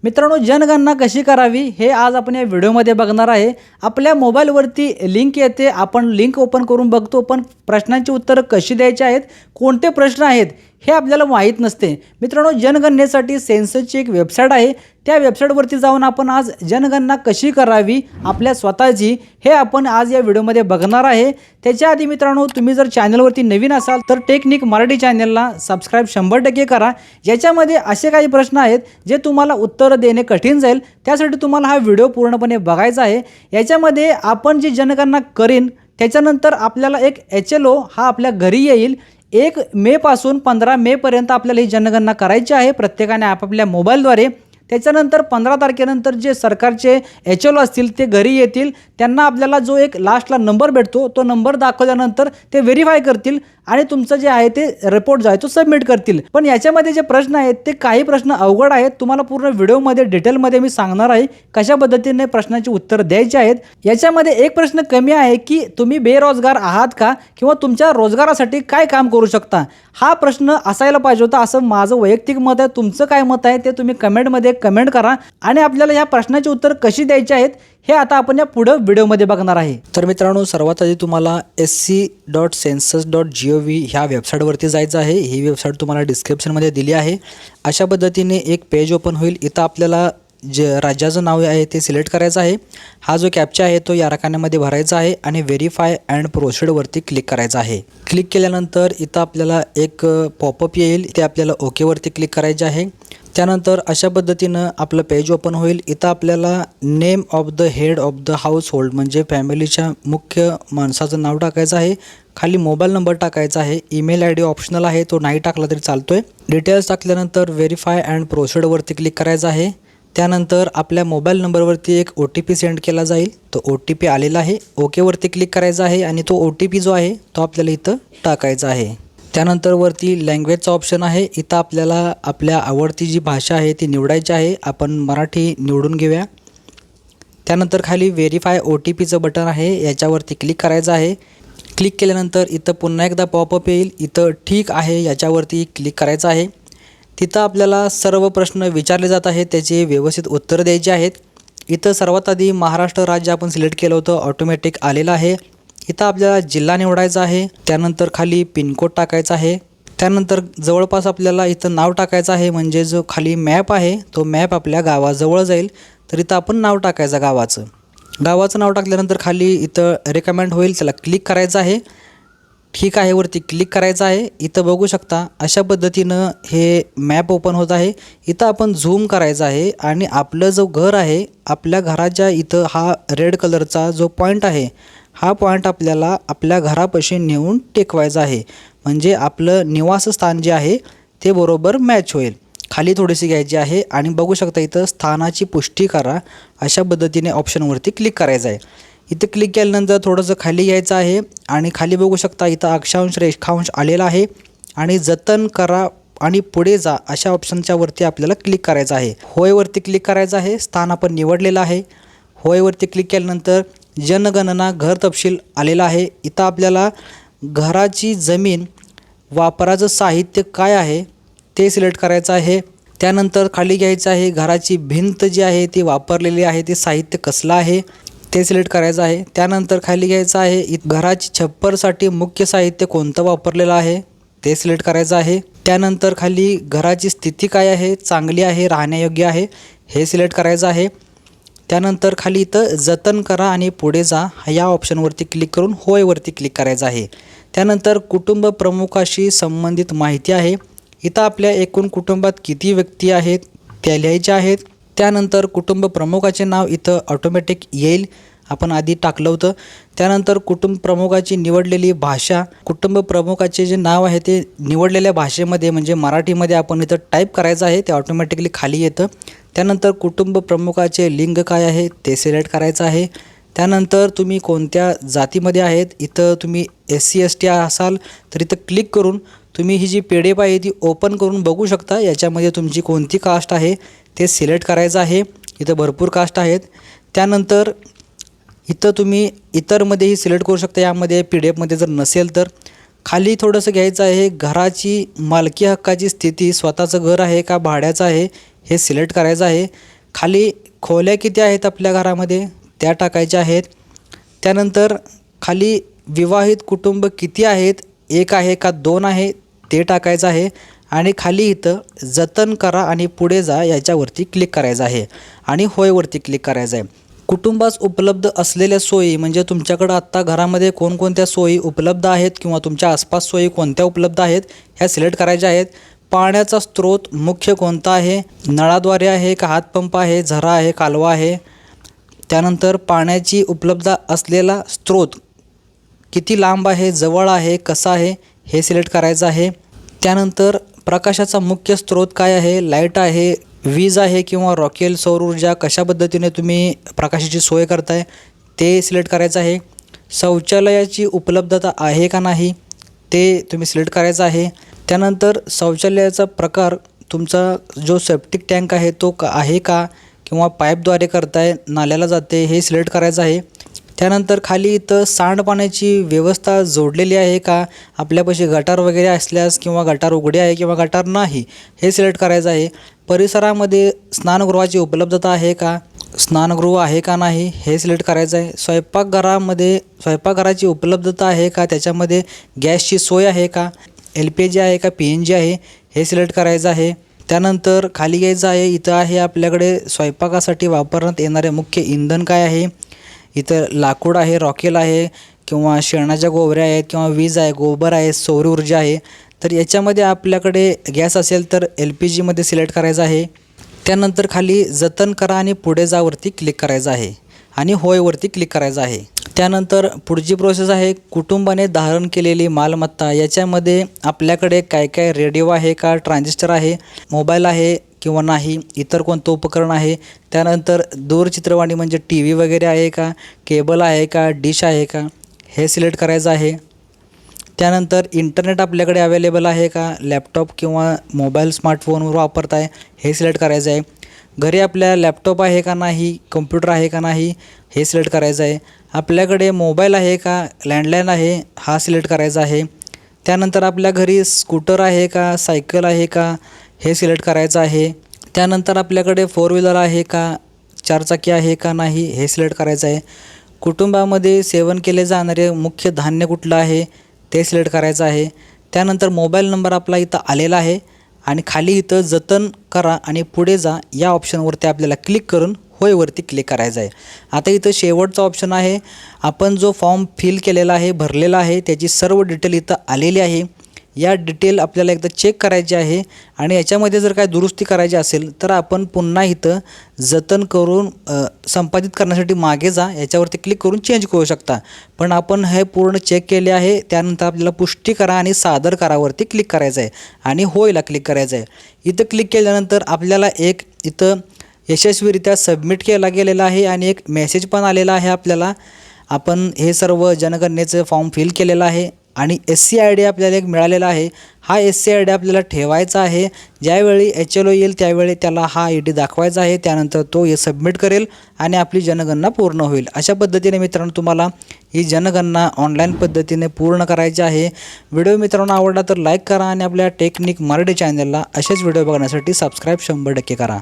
मित्रांनो, जनगणना कशी करावी हे आज आपण या व्हिडिओमध्ये बघणार आहे। आपल्या मोबाईलवरती लिंक येते, आपण लिंक ओपन करून बघतो, पण प्रश्नांची उत्तरं कशी द्यायची आहेत, कोणते प्रश्न आहेत हे आपल्याला माहीत नसते। मित्रांनो, जनगणनेसाठी सेन्ससची एक वेबसाईट आहे, त्या वेबसाईटवरती जाऊन आपण आज जनगणना कशी करावी आपल्या स्वतःची हे आपण आज या व्हिडिओमध्ये बघणार आहे। त्याच्या आधी मित्रांनो, तुम्ही जर चॅनलवरती नवीन असाल तर टेक्निक मराठी चॅनलला सबस्क्राइब 100% करा। याच्यामध्ये असे काही प्रश्न आहेत जे तुम्हाला उत्तर देणे कठीण जाईल, त्यासाठी तुम्हाला हा व्हिडिओ पूर्णपणे बघायचा आहे। याच्यामध्ये आपण जी जनगणना करीन त्याच्यानंतर आपल्याला एक HLO हा आपल्या घरी येईल। 1 मे पासून 15 मे पर्यंत आपल्याला ही जनगणना करायची आहे प्रत्येकाने आपापल्या मोबाईलद्वारे। त्याच्यानंतर 15 तारखेनंतर जे सरकारचे HLO असतील ते घरी येतील, त्यांना आपल्याला जो एक लास्टला नंबर भेटतो तो नंबर दाखवल्यानंतर ते व्हेरीफाय करतील आणि तुमचं जे आहे ते रिपोर्ट जो आहे तो सबमिट करतील। पण याच्यामध्ये जे प्रश्न आहेत ते काही प्रश्न अवघड आहेत, तुम्हाला पूर्ण व्हिडिओमध्ये डिटेलमध्ये मी सांगणार आहे कशा पद्धतीने प्रश्नाची उत्तर द्यायची आहेत। याच्यामध्ये एक प्रश्न कमी आहे की तुम्ही बेरोजगार आहात का किंवा तुमच्या रोजगारासाठी काय काम करू शकता, हा प्रश्न असायला पाहिजे होता असं माझं वैयक्तिक मत आहे। तुमचं काय मत आहे ते तुम्ही कमेंटमध्ये कमेंट करा आणि आपल्याला या प्रश्नाची उत्तर कशी द्यायची आहेत हे आता आपण या पुढे व्हिडिओमध्ये बघणार आहे। तर मित्रांनो, सर्वात आधी तुम्हाला sc.census.gov ह्या वेबसाईटवरती जायचं आहे। ही वेबसाईट तुम्हाला डिस्क्रिप्शनमध्ये दिली आहे। अशा पद्धतीने एक पेज ओपन होईल। इथं आपल्याला जे राज्याचं नाव आहे ते सिलेक्ट करायचं आहे। हा जो कॅप्चा आहे तो या रकान्यामध्ये भरायचा आहे आणि व्हेरीफाय अँड प्रोसीडवरती क्लिक करायचं आहे। क्लिक केल्यानंतर इथं आपल्याला एक पॉपअप येईल, ते आपल्याला ओकेवरती क्लिक करायचे आहे। त्यानंतर अशा पद्धतीनं आपलं पेज ओपन होईल। इथं आपल्याला name of the head of the house hold म्हणजे फॅमिलीच्या मुख्य माणसाचं नाव टाकायचं आहे। खाली मोबाईल नंबर टाकायचा आहे। ईमेल ID ऑप्शनल आहे, तो नाही टाकला तरी चालतोय। डिटेल्स टाकल्यानंतर व्हेरीफाय अँड प्रोसीडवरती क्लिक करायचं आहे। त्यानंतर आपल्या मोबाईल नंबरवरती एक OTP सेंड केला जाईल, तो OTP आलेला आहे। ओकेवरती क्लिक करायचा आहे आणि तो OTP जो आहे तो आपल्याला इथं टाकायचा आहे। त्यानंतर वरती लँग्वेजचा ऑप्शन आहे, इथं आपल्याला आपल्या आवडती जी भाषा आहे ती निवडायची आहे। आपण मराठी निवडून घेऊया। त्यानंतर खाली व्हेरीफाय OTPचं बटन आहे, याच्यावरती क्लिक करायचं आहे। क्लिक केल्यानंतर इथं पुन्हा एकदा पॉपअप येईल, इथं ठीक आहे याच्यावरती क्लिक करायचं आहे। तिथं आपल्याला सर्व प्रश्न विचारले जात आहेत, त्याचे व्यवस्थित उत्तर द्यायचे आहेत। इथं सर्वात आधी महाराष्ट्र राज्य आपण सिलेक्ट केलं होतं, ऑटोमॅटिक आलेलं आहे। इथं आपल्याला जिल्हा निवडायचा आहे। त्यानंतर खाली पिनकोड टाकायचा आहे। त्यानंतर जवळपास आपल्याला इथं नाव टाकायचं आहे, म्हणजे जो खाली मॅप आहे तो मॅप आपल्या गावाजवळ जाईल, तर इथं आपण नाव टाकायचं गावाचं नाव टाकल्यानंतर खाली इथं रेकमेंड होईल, त्याला क्लिक करायचं आहे। ठीक आहे वरती क्लिक करायचं आहे। इथं बघू शकता अशा पद्धतीनं हे मॅप ओपन होत आहे। इथं आपण झूम करायचं आहे आणि आपलं जो घर आहे आपल्या घराच्या इथं हा रेड कलरचा जो पॉईंट आहे हा पॉईंट आपल्याला आपल्या घरापाशी नेऊन टेकवायचा आहे, म्हणजे आपलं निवासस्थान जे आहे ते बरोबर मॅच होईल। खाली थोडीशी घ्यायची आहे आणि बघू शकता इथं स्थानाची पुष्टी करा अशा पद्धतीने ऑप्शनवरती क्लिक करायचं आहे। इथं क्लिक केल्यानंतर थोडंसं खाली घ्यायचं आहे आणि खाली बघू शकता इथं अक्षांश रेखांश आलेला आहे आणि जतन करा आणि पुढे जा अशा ऑप्शनच्या वरती आपल्याला क्लिक करायचं आहे। होयवरती क्लिक करायचं आहे, स्थान आपण निवडलेलं आहे। होयवरती क्लिक केल्यानंतर जनगणना घर तपशील आलेला आहे। इथं आपल्याला घराची जमीन वापराचं साहित्य काय आहे ते सिलेक्ट करायचं आहे। त्यानंतर खाली घ्यायचं आहे घराची भिंत जी आहे ती वापरलेली आहे, ते साहित्य कसलं आहे ते सिलेक्ट करायचं आहे। त्यानंतर खाली घ्यायचं आहे घराची छप्परसाठी मुख्य साहित्य कोणतं वापरलेलं आहे ते सिलेक्ट करायचं आहे। त्यानंतर खाली घराची स्थिती काय आहे, चांगली आहे, राहण्यायोग्य आहे, हे सिलेक्ट करायचं आहे। त्यानंतर खाली इथं जतन करा आणि पुढे जा या ऑप्शनवरती क्लिक करून होयवरती क्लिक करायचं आहे। त्यानंतर कुटुंब प्रमुखाशी संबंधित माहिती आहे, इथं आपल्या एकूण कुटुंबात किती व्यक्ती आहेत त्या लिहायच्या आहेत। त्यानंतर कुटुंब प्रमुखाचे नाव इथं ऑटोमॅटिक येईल, आपण आधी टाकलं होतं। त्यानंतर कुटुंब प्रमुखाची निवडलेली भाषा, कुटुंब प्रमुखाचे जे नाव आहे ते निवडलेल्या भाषेमध्ये म्हणजे मराठीमध्ये आपण इथं टाईप करायचं आहे, ते ऑटोमॅटिकली खाली येतं। त्यानंतर कुटुंब प्रमुखाचे लिंग काय आहे ते सिलेक्ट करायचं आहे। त्यानंतर तुम्ही कोणत्या जातीमध्ये आहेत, इथं तुम्ही SC ST असाल तर इथं क्लिक करून तुम्ही ही जी PDF आहे ती ओपन करून बघू शकता, याच्यामध्ये तुमची कोणती कास्ट आहे ते सिलेक्ट करायचं आहे। इथं भरपूर कास्ट आहेत। त्यानंतर इथं तुम्ही इतरमध्येही सिलेक्ट करू शकता, यामध्ये PDF मध्ये जर नसेल तर। खाली थोडंसं घ्यायचं आहे घराची मालकी हक्काची स्थिती, स्वतःचं घर आहे का भाड्याचं आहे हे सिलेक्ट करायचं आहे. खाली खोल्या किती आहेत आपल्या घरामध्ये त्या टाकायच्या आहेत. त्यानंतर खाली विवाहित कुटुंब किती आहेत, 1 आहे का 2 आहे ते टाकायचं आहे. आणि खाली इथं जतन करा आणि पुढे जा याच्यावरती क्लिक करायचं आहे आणि होयवरती क्लिक करायचं आहे. कुटुंबास उपलब्ध असलेल्या सोयी म्हणजे तुमच्याकडं आत्ता घरामध्ये कोणकोणत्या सोयी उपलब्ध आहेत किंवा तुमच्या आसपास सोयी कोणत्या उपलब्ध आहेत ह्या सिलेक्ट करायच्या आहेत. पाण्याचा स्रोत मुख्य कोणता आहे, नळाद्वारे आहे का हातपंप आहे, झरा आहे, कालवा आहे. त्यानंतर पाण्याची उपलब्ध असलेला स्रोत किती लांब आहे, जवळ आहे, कसा आहे हे सिलेक्ट करायचं आहे. त्यानंतर प्रकाशाचा मुख्य स्रोत काय आहे, लाईट आहे, वीज आहे किंवा रॉकेल सौर ऊर्जा, कशा पद्धतीने तुम्ही प्रकाशाची सोय करताय ते सिलेक्ट करायचं आहे. शौचालयाची उपलब्धता आहे का नाही ते तुम्ही सिलेक्ट करायचं आहे. त्यानंतर शौचालयाचा प्रकार तुमचा जो सेप्टिक टँक आहे तो आहे का किंवा पाईपद्वारे करताय नाल्याला जाते हे सिलेक्ट करायचं आहे. त्यानंतर खाली इथं सांडपाण्याची व्यवस्था जोडलेली आहे का, आपल्यापाशी गटार वगैरे असल्यास किंवा गटार उघडे आहे किंवा गटार नाही हे सिलेक्ट करायचं आहे. परिसरामध्ये स्नानगृहाची उपलब्धता आहे का, स्नानगृह आहे का नाही हे सिलेक्ट करायचं आहे. स्वयंपाकघराची उपलब्धता आहे का, त्याच्यामध्ये गॅसची सोय आहे का, LPG आहे का, PNG आहे हे सिलेक्ट करायचं आहे. त्यानंतर खाली यायचं आहे. इथं आहे आपल्याकडे स्वयंपाकासाठी वापरण्यात येणारे मुख्य इंधन काय आहे. इथं लाकूड आहे, रॉकेल आहे किंवा शेणाच्या गोवऱ्या आहेत किंवा वीज आहे, गोबर आहे, सौर ऊर्जा आहे. तर याच्यामध्ये आपल्याकडे गॅस असेल तर LPGमध्ये सिलेक्ट करायचं आहे. त्यानंतर खाली जतन करा आणि पुढे जावरती क्लिक करायचं आहे आणि होयवरती क्लिक करायचं आहे. त्यानंतर पुढची प्रोसेस आहे कुटुंबाने धारण केलेली मालमत्ता. याच्यामध्ये आपल्याकडे काय काय रेडिओ आहे का, ट्रान्झिस्टर आहे, मोबाईल आहे किंवा नाही, इतर कोणतं उपकरण आहे. त्यानंतर दूरचित्रवाणी म्हणजे TV वगैरे आहे का, केबल आहे का, डिश आहे का हे सिलेक्ट करायचं आहे. त्यानंतर इंटरनेट आपल्याकडे अवेलेबल आहे का, लॅपटॉप किंवा मोबाईल स्मार्टफोनवर वापरताय हे सिलेक्ट करायचं आहे. घरी आपल्या लॅपटॉप आहे का नाही, कम्प्युटर आहे का नाही हे सिलेक्ट करायचं आहे. आपल्याकडे मोबाईल आहे का, लँडलाईन आहे हा सिलेक्ट करायचा आहे. त्यानंतर आपल्या घरी स्कूटर आहे का, सायकल आहे का हे सिलेक्ट करायचं आहे. त्यानंतर आपल्याकडे 4 व्हीलर आहे का, 4 चाकी आहे का नाही हे सिलेक्ट करायचं आहे. कुटुंबामध्ये सेवन केले जाणारे मुख्य धान्य कुठलं आहे ते सिलेक्ट करायचं आहे. त्यानंतर मोबाईल नंबर आपला इथं आलेला आहे आणि खाली इथं जतन करा आणि पुढे जा या ऑप्शनवरती आपल्याला क्लिक करून होयवरती क्लिक करायचं आहे. आता इथं शेवटचा ऑप्शन आहे. आपण जो फॉर्म फिल केलेला आहे, भरलेला आहे, त्याची सर्व डिटेल इथं आलेली आहे. या डिटेल आपल्याला एकदा चेक करायची आहे आणि याच्यामध्ये जर काय दुरुस्ती करायची असेल तर आपण पुन्हा इथं जतन करून संपादित करण्यासाठी मागे जा याच्यावरती क्लिक करून चेंज करू शकता. पण आपण हे पूर्ण चेक केले आहे. त्यानंतर आपल्याला पुष्टी करा आणि सादर करावरती क्लिक करायचं आहे आणि होयला क्लिक करायचं आहे. इथं क्लिक केल्यानंतर आपल्याला एक इथं यशस्वीरित्या सबमिट केला गेलेला आहे आणि एक मेसेज पण आलेला आहे आपल्याला. आपण हे सर्व जनगणनेचं फॉर्म फिल केलेलं आहे आणि SC ID आपल्याला एक मिळालेला आहे. हा SC ID आपल्याला ठेवायचा आहे. ज्यावेळी HLO येईल त्यावेळी त्याला हा ID दाखवायचा आहे. त्यानंतर तो हे सबमिट करेल आणि आपली जनगणना पूर्ण होईल. अशा पद्धतीने मित्रांनो तुम्हाला ही जनगणना ऑनलाईन पद्धतीने पूर्ण करायची आहे. व्हिडिओ मित्रांनो आवडला तर लाईक करा आणि आपल्या टेक्निक मराठी चॅनलला असेच व्हिडिओ बघण्यासाठी सबस्क्राईब 100% करा.